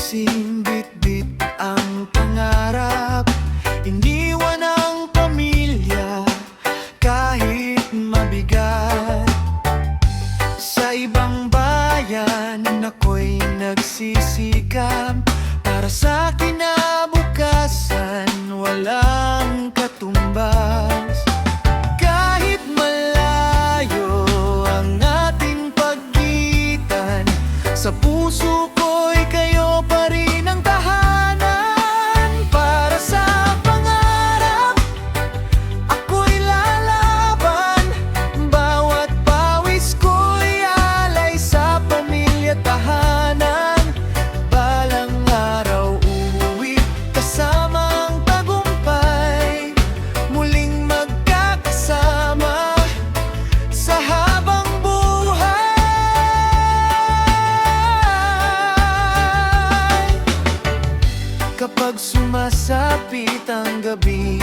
ayusin, bitbit ang pangarap, iniwan ang pamilya kahit mabigat. Sa ibang bayan ako'y nagsisikap para sa kinabukasan, walang katumbas. Kahit malayo ang ating pagitan, sa puso ko'y kayo pa rin ang tahanan. Para sa pangarap, ako'y lalaban, bawat pawis ko'y alay sa pamilya tahanan. Balang araw uuwi kasama ang tagumpay, muling magkakasama sa habang buhay. Kapag sumasapit ang gabi,